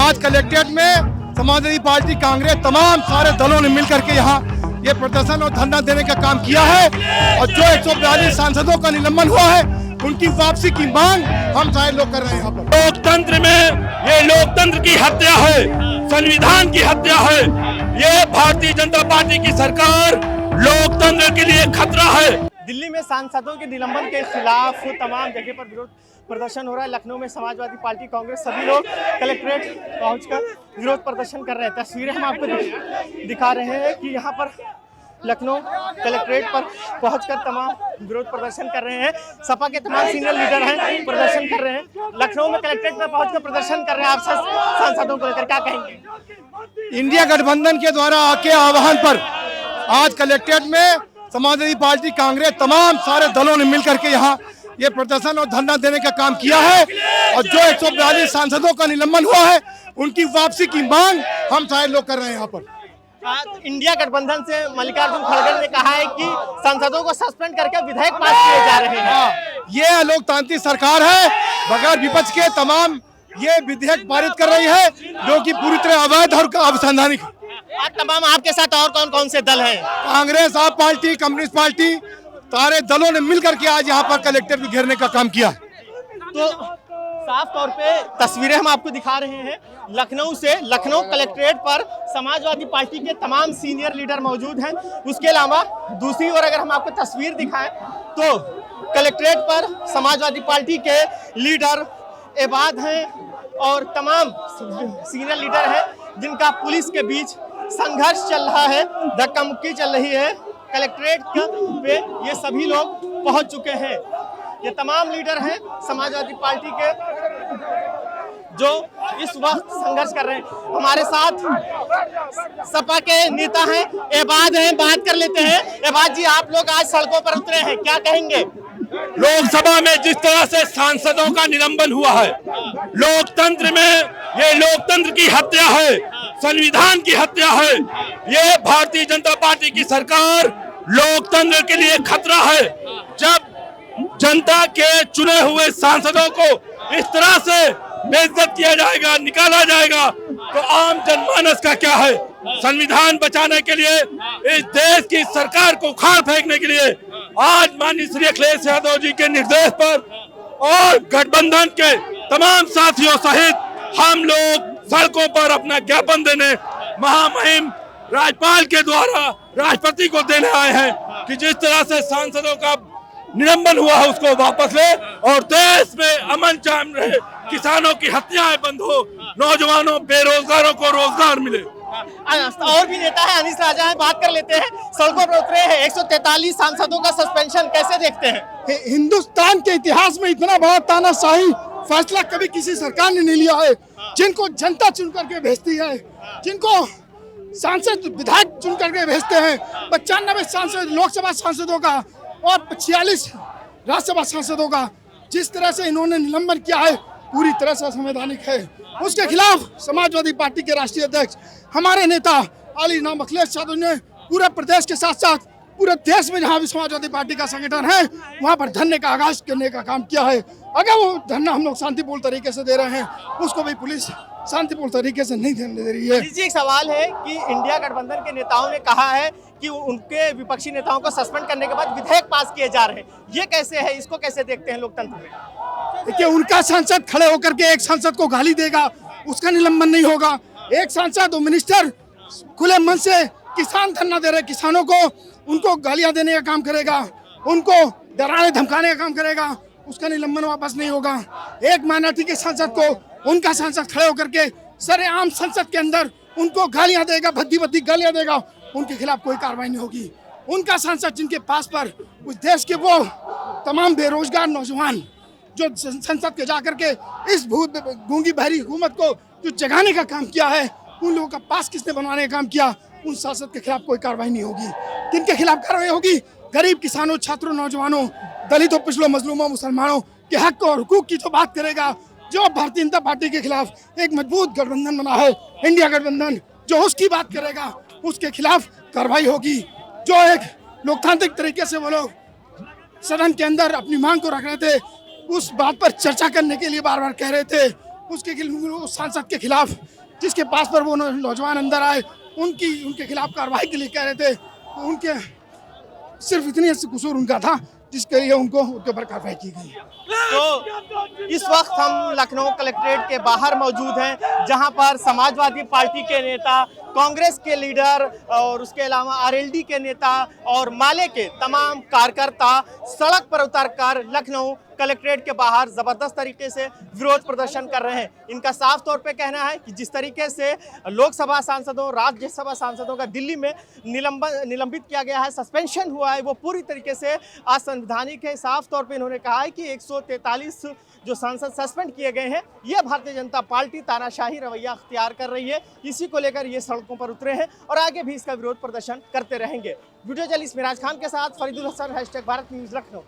आज कलेक्ट्रेट में समाजवादी पार्टी, कांग्रेस, तमाम सारे दलों ने मिलकर के यहाँ ये प्रदर्शन और धरना देने का काम किया है। और जो 142 सांसदों का निलंबन हुआ है उनकी वापसी की मांग हम सारे लोग कर रहे हैं। यहाँ पर लोकतंत्र में ये लोकतंत्र की हत्या है, संविधान की हत्या है। ये भारतीय जनता पार्टी की सरकार लोकतंत्र के लिए खतरा है। दिल्ली में सांसदों के निलंबन के खिलाफ तमाम जगह पर विरोध प्रदर्शन हो रहा है। लखनऊ में समाजवादी पार्टी, कांग्रेस सभी लोग कलेक्ट्रेट पहुंचकर विरोध प्रदर्शन कर रहे हैं। तस्वीरें हम आपको दिखा रहे हैं कि यहाँ पर लखनऊ कलेक्ट्रेट पर पहुंचकर तमाम विरोध प्रदर्शन कर रहे हैं। सपा के तमाम सीनियर लीडर हैं, प्रदर्शन कर रहे हैं। लखनऊ में कलेक्ट्रेट पर पहुंचकर प्रदर्शन कर रहे हैं। आप सांसदों को लेकर क्या कहेंगे? इंडिया गठबंधन के द्वारा के आह्वान पर आज कलेक्ट्रेट में समाजवादी पार्टी, कांग्रेस, तमाम सारे दलों ने मिलकर के यहाँ ये प्रदर्शन और धरना देने का काम किया है। और जो 142 सांसदों का निलंबन हुआ है उनकी वापसी की मांग हम सारे लोग कर रहे हैं। यहाँ पर इंडिया गठबंधन से मल्लिकार्जुन खड़गे ने कहा है कि सांसदों को सस्पेंड करके विधेयक पास किए जा रहे हैं। ये लोकतांत्रिक सरकार है, बगैर विपक्ष के तमाम ये विधेयक पारित कर रही है जो कि पूरी तरह अवैध और अवैधानिक। आज तमाम आपके साथ और कौन कौन से दल हैं? कांग्रेस, आप पार्टी, कम्युनिस्ट पार्टी, सारे दलों ने मिलकर के आज यहाँ पर कलेक्टर को घेरने का काम किया। तो साफ तौर पे तस्वीरें हम आपको दिखा रहे हैं लखनऊ से। लखनऊ कलेक्ट्रेट पर समाजवादी पार्टी के तमाम सीनियर लीडर मौजूद हैं। उसके अलावा दूसरी ओर अगर हम आपको तस्वीर दिखाएं तो कलेक्ट्रेट पर समाजवादी पार्टी के लीडर एबाद हैं और तमाम सीनियर लीडर हैं जिनका पुलिस के बीच संघर्ष चल रहा है, धक्का मुक्की चल रही है। कलेक्ट्रेट पे ये सभी लोग पहुंच चुके हैं। ये तमाम लीडर हैं समाजवादी पार्टी के जो इस वक्त संघर्ष कर रहे हैं। हमारे साथ सपा के नेता हैं, एबाद हैं, बात कर लेते हैं। एबाद जी, आप लोग आज सड़कों पर उतरे हैं, क्या कहेंगे? लोकसभा में जिस तरह से सांसदों का निलंबन हुआ है, लोकतंत्र में ये लोकतंत्र की हत्या है, संविधान की हत्या है। ये भारतीय जनता पार्टी की सरकार लोकतंत्र के लिए खतरा है। जब जनता के चुने हुए सांसदों को इस तरह से बेइज्जत किया जाएगा, निकाला जाएगा, तो आम जनमानस का क्या है? संविधान बचाने के लिए, इस देश की सरकार को उखाड़ फेंकने के लिए आज माननीय श्री अखिलेश यादव जी के निर्देश पर और गठबंधन के तमाम साथियों सहित हम लोग सड़कों पर अपना ज्ञापन देने महामहिम राज्यपाल के द्वारा राष्ट्रपति को देने आए हैं कि जिस तरह से सांसदों का निलंबन हुआ है उसको वापस ले और देश में अमन कायम रहे, किसानों की हत्याएं बंद हो, नौजवानों बेरोजगारों को रोजगार मिले। और भी नेता है, अनिश राजा है, बात कर लेते हैं। सड़कों पर उतरे हैं, 143 सांसदों का सस्पेंशन कैसे देखते हैं? हिंदुस्तान के इतिहास में इतना बड़ा तानाशाही फैसला कभी किसी सरकार ने नहीं लिया है। जिनको जनता चुन करके भेजती है, जिनको सांसद विधायक चुन करके भेजते हैं, 95 सांसद लोकसभा सांसदों का और 46 राज्यसभा सांसदों का जिस तरह से इन्होंने निलंबन किया है पूरी तरह से असंवैधानिक है। उसके खिलाफ समाजवादी पार्टी के राष्ट्रीय अध्यक्ष हमारे नेता अली नाम अखिलेश यादव ने पूरे प्रदेश के साथ साथ पूरे देश में जहाँ भी समाजवादी पार्टी का संगठन है वहाँ पर धरने का आगाज करने का काम किया है। अगर वो धरना हम लोग शांतिपूर्ण तरीके से दे रहे हैं, उसको भी पुलिस शांतिपूर्ण तरीके से नहीं देने दे रही है। एक सवाल है कि इंडिया गठबंधन के नेताओं ने कहा है कि उनके विपक्षी नेताओं को सस्पेंड करने के बाद विधेयक पास किए जा रहे हैं, ये कैसे है? इसको कैसे देखते हैं लोकतंत्र में? देखिए, उनका सांसद खड़े होकर के एक सांसद को गाली देगा, उसका निलंबन नहीं होगा। एक सांसद और मिनिस्टर खुले मन से किसान धरना दे रहे किसानों को, उनको गालियां देने का काम करेगा, उनको डराने धमकाने का काम करेगा, उसका निलंबन वापस नहीं होगा। एक माइनॉरिटी के सांसद को उनका सांसद खड़े होकर के सरेआम संसद के अंदर उनको गालियां देगा, भद्दी भद्दी गालियां देगा, उनके खिलाफ कोई कार्रवाई नहीं होगी। उनका सांसद जिनके पास पर उस देश के वो तमाम बेरोजगार नौजवान जो संसद के जाकर के इस भूत गूंगी बहरी हुकूमत को जो जगाने का काम किया है, उन लोगों का पास किसने बनवाने का काम किया, उन सांसद के खिलाफ कोई कार्रवाई नहीं होगी। किनके खिलाफ कार्रवाई होगी? गरीब किसानों, छात्रों, नौजवानों, दलितों, पिछड़ों, मजलूमों, मुसलमानों के हक और हुकूक की जो बात करेगा, जो भारतीय जनता पार्टी के खिलाफ एक मजबूत गठबंधन बना है इंडिया गठबंधन, जो उसकी बात करेगा उसके खिलाफ कार्रवाई होगी। जो एक लोकतांत्रिक तरीके से वो लोग सदन के अंदर अपनी मांग को रख रहे थे, उस बात पर चर्चा करने के लिए बार बार कह रहे थे, उस सांसद के खिलाफ जिसके पास पर वो नौजवान अंदर आए उनके खिलाफ कार्रवाई के लिए कह रहे थे। तो उनके सिर्फ इतनी कसूर उनका था जिसके लिए उनके ऊपर कार्रवाई की गई। तो इस वक्त हम लखनऊ कलेक्ट्रेट के बाहर मौजूद हैं, जहां पर समाजवादी पार्टी के नेता, कांग्रेस के लीडर और उसके अलावा आरएलडी के नेता और माले के तमाम कार्यकर्ता सड़क पर उतरकर लखनऊ कलेक्ट्रेट के बाहर जबरदस्त तरीके से विरोध प्रदर्शन कर रहे हैं। इनका साफ तौर पे कहना है कि जिस तरीके से लोकसभा सांसदों, राज्यसभा सांसदों का दिल्ली में निलंबित किया गया है, सस्पेंशन हुआ है, वो पूरी तरीके से असंवैधानिक है। साफ तौर पे इन्होंने कहा है कि 143 जो सांसद सस्पेंड किए गए हैं, यह भारतीय जनता पार्टी तानाशाही रवैया अख्तियार कर रही है। इसी को लेकर ये सड़कों पर उतरे हैं और आगे भी इसका विरोध प्रदर्शन करते रहेंगे। वीडियो जर्नलिस्ट मिराज खान के साथ फरीदुल हसन, #भारत न्यूज़ लखनऊ।